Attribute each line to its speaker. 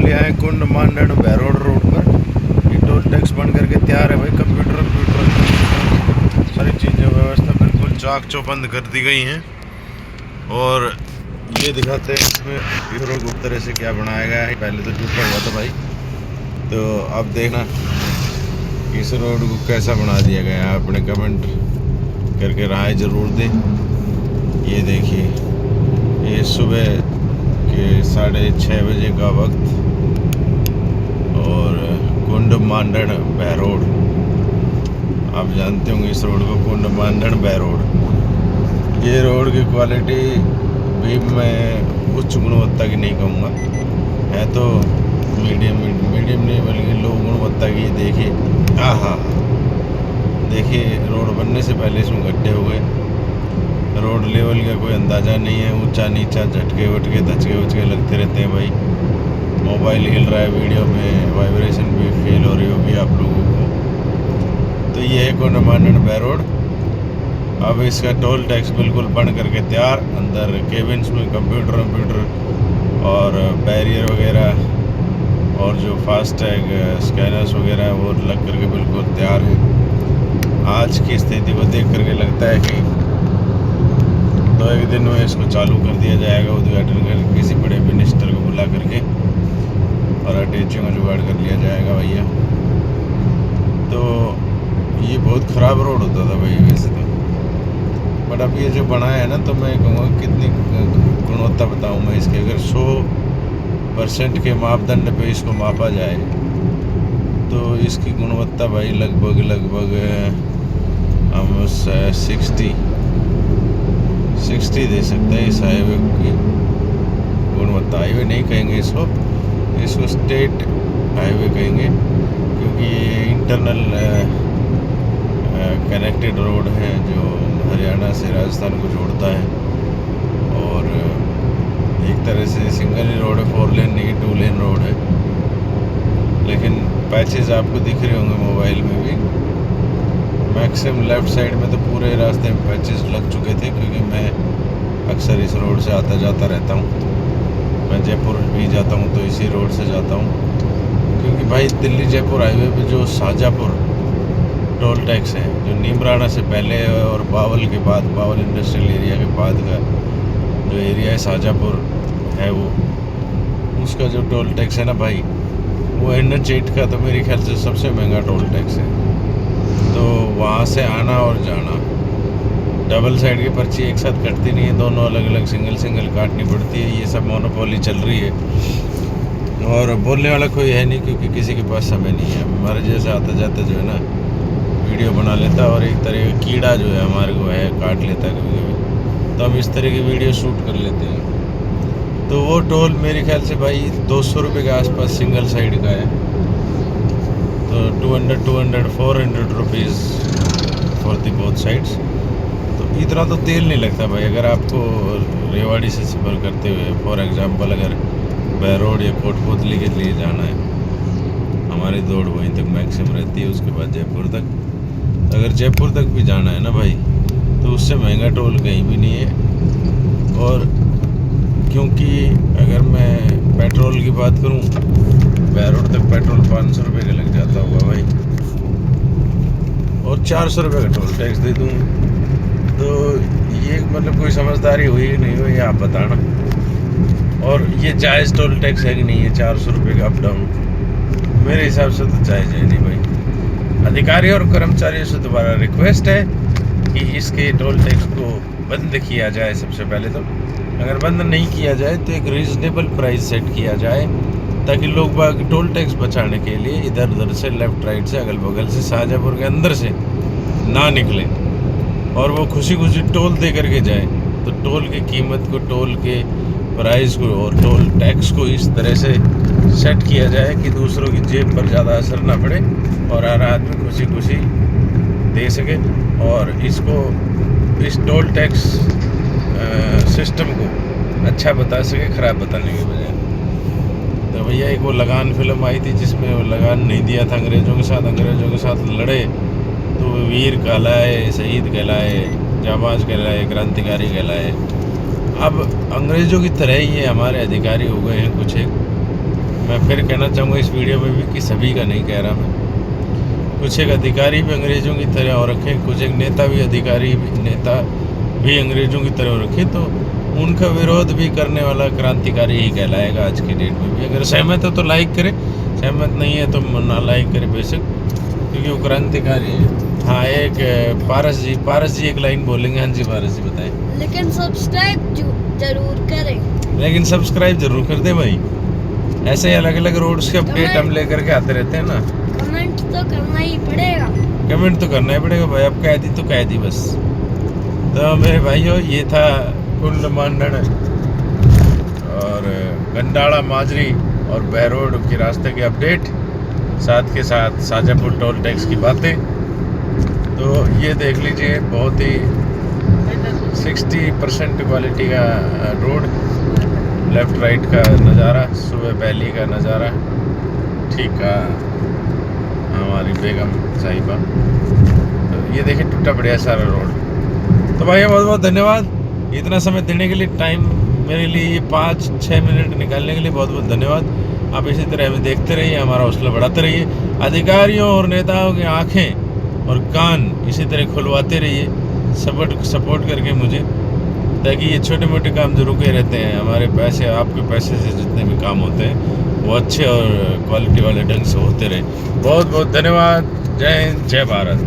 Speaker 1: अभी आए कुंड मांडन बैरोड रोड पर। ये टोल टैक्स बन करके तैयार है भाई। कंप्यूटर सारी चीज़ें व्यवस्था बिल्कुल चाक चौबंद कर दी गई हैं। और ये दिखाते हैं इसमें इस रोड को तरह से क्या बनाया गया है। पहले तो टूटा हुआ था भाई, तो अब देखना इस रोड को कैसा बना दिया गया है। अपने कमेंट करके राय ज़रूर दें। ये देखिए, ये सुबह के 6:30 बजे का वक्त और कुंड मांडन बैरोड, आप जानते होंगे इस रोड को, कुंड मांडन बैरोड। ये रोड की क्वालिटी भी मैं उच्च गुणवत्ता की नहीं कहूँगा, है तो मीडियम नहीं बल्कि लो गुणवत्ता की। देखिए हाँ, देखिए रोड बनने से पहले इसमें गड्ढे हो गए। रोड लेवल का कोई अंदाज़ा नहीं है, ऊंचा नीचा झटके वटके धचके वचके लगते रहते हैं भाई। मोबाइल हिल रहा है, वीडियो में वाइब्रेशन भी फील हो रही होगी आप लोगों को। तो ये है कुंड मांडन बैरोड। अब इसका टोल टैक्स बिल्कुल बन करके तैयार। अंदर केबिन्स में कंप्यूटर और बैरियर वगैरह और जो फास्टैग स्कैनर्स वगैरह है वो लग करके बिल्कुल तैयार है। आज की स्थिति को देख करके लगता है कि 2-1 दिन में इसको चालू कर दिया जाएगा, उद्घाटन कर किसी बड़े मिनिस्टर को बुला करके और अटैची में जुगाड़ कर लिया जाएगा भैया। तो ये बहुत ख़राब रोड होता था भाई वैसे तो, बट अब ये जो बना है ना, तो मैं कहूँगा कितनी गुणवत्ता बताऊँ मैं इसके। अगर 100% के मापदंड पे इसको मापा जाए तो इसकी गुणवत्ता भाई लगभग हम 60 दे सकते हैं इस हाईवे की गुणवत्ता। हाईवे नहीं कहेंगे इसको स्टेट हाईवे कहेंगे, क्योंकि ये इंटरनल कनेक्टेड रोड है जो हरियाणा से राजस्थान को जोड़ता है। और एक तरह से सिंगल ही रोड है, 4 लेन नहीं 2 लेन रोड है। लेकिन पैचेस आपको दिख रहे होंगे मोबाइल में भी। मैक्सिमम लेफ़्ट साइड में तो पूरे रास्ते में पैचेस लग चुके थे, क्योंकि मैं अक्सर इस रोड से आता जाता रहता हूँ। मैं जयपुर भी जाता हूँ तो इसी रोड से जाता हूँ, क्योंकि भाई दिल्ली जयपुर हाईवे पे जो शाहजहाँपुर टोल टैक्स है, जो नीमराना से पहले और बावल के बाद, बावल इंडस्ट्रियल एरिया के बाद का जो एरिया है शाहजहाँपुर है, वो उसका जो टोल टैक्स है ना भाई, वो NH8 का तो मेरे ख्याल से सबसे महंगा टोल टैक्स है। तो वहाँ से आना और जाना, डबल साइड की पर्ची एक साथ कटती नहीं है, दोनों अलग अलग सिंगल काटनी पड़ती है। ये सब मोनोपोली चल रही है और बोलने वाला कोई है नहीं, क्योंकि किसी के पास समय नहीं है। हमारे जैसे आता जाता जो है ना वीडियो बना लेता, और एक तरह का कीड़ा जो है हमारे को है, काट लेता है कभी कभी, तो हम इस तरह की वीडियो शूट कर लेते हैं। तो वो टोल मेरे ख्याल से भाई 200 रुपये के आसपास सिंगल साइड का है। तो 400 rupees for the both sides. तो इतना तो तेल नहीं लगता भाई, अगर आपको रेवाड़ी से सफ़र करते हुए फॉर एग्ज़ाम्पल अगर बैरोड या कोटपुतली के लिए जाना है, हमारी दौड़ वहीं तक मैक्सिमम रहती है, उसके बाद जयपुर तक। अगर जयपुर तक भी जाना है ना भाई, तो उससे महंगा टोल कहीं भी नहीं है। और क्योंकि अगर मैं पेट्रोल की बात करूं, बैरोड तक पेट्रोल 500 रुपये का लग जाता होगा भाई, और 400 रुपये का टोल टैक्स दे दूँ, तो ये मतलब कोई समझदारी हुई नहीं हुई आप बताना। और ये जायज़ टोल टैक्स है कि नहीं है 400 रुपये का अप डाउन? मेरे हिसाब से तो जायज़ है नहीं भाई। अधिकारी और कर्मचारियों से दोबारा रिक्वेस्ट है कि इसके टोल टैक्स को बंद किया जाए। सबसे पहले तो अगर बंद नहीं किया जाए तो एक रीज़नेबल प्राइस सेट किया जाए, ताकि लोग बाग टोल टैक्स बचाने के लिए इधर उधर से, लेफ़्ट राइट से, अगल बगल से, शाहजहाँपुर के अंदर से ना निकले और वो खुशी टोल दे करके जाए। तो टोल की कीमत को, टोल के प्राइस को और टोल टैक्स को इस तरह से सेट किया जाए कि दूसरों की जेब पर ज़्यादा असर ना पड़े और हर आदमी खुशी दे सके। और इस टोल टैक्स सिस्टम को अच्छा बता सके, ख़राब बताने के बजाय। तो भैया एक वो लगान फिल्म आई थी जिसमें वो लगान नहीं दिया था अंग्रेज़ों के साथ लड़े, तो वीर कहलाए, शहीद कहलाए, जाबाज कहलाए, क्रांतिकारी कहलाए। अब अंग्रेज़ों की तरह ही ये हमारे अधिकारी हो गए हैं कुछ एक, मैं फिर कहना चाहूँगा इस वीडियो में भी कि सभी का नहीं कह रहा मैं, कुछ एक अधिकारी भी अंग्रेज़ों की तरह हो रखे, कुछ एक नेता भी अंग्रेज़ों की तरह हो रखे, तो उनका विरोध भी करने वाला क्रांतिकारी ही कहलाएगा आज की डेट में भी। अगर सहमत हो तो लाइक करें, सहमत नहीं है तो ना लाइक करें बेशक, क्योंकि वो क्रांतिकारी है। हाँ, एक पारस जी एक लाइन बोलेंगे। हाँ जी पारस जी बताएं।
Speaker 2: लेकिन सब्सक्राइब जरूर करें।
Speaker 1: लेकिन सब्सक्राइब जरूर कर दे भाई, ऐसे अलग अलग रोड्स के अपडेट हम लेकर के आते रहते हैं ना।
Speaker 2: कमेंट तो करना ही पड़ेगा।
Speaker 1: कमेंट तो करना ही पड़ेगा भाई, अब कह दी तो कह दी बस। तो मेरे भाइयों, ये था कुंड मांडण और गंडाड़ा माजरी और बहरोड के रास्ते के अपडेट, साथ के साथ शाजापुर टोल टैक्स की बातें। तो ये देख लीजिए, बहुत ही 60% क्वालिटी का रोड, लेफ़्ट राइट का नज़ारा, सुबह पहली का नज़ारा, ठीक का हमारी बेगम साहिबा। तो ये देखिए टूटा बढ़िया सारा रोड। तो भाई बहुत बहुत धन्यवाद इतना समय देने के लिए, टाइम मेरे लिए 5-6 मिनट निकालने के लिए बहुत बहुत धन्यवाद। आप इसी तरह हमें देखते रहिए, हमारा हौसला बढ़ाते रहिए, अधिकारियों और नेताओं की आँखें और कान इसी तरह खुलवाते रहिए, सपोर्ट करके मुझे, ताकि ये छोटे मोटे काम जो रुके रहते हैं, हमारे पैसे आपके पैसे से जितने भी काम होते हैं वो अच्छे और क्वालिटी वाले ढंग से होते रहे। बहुत बहुत धन्यवाद। जय हिंद, जय भारत।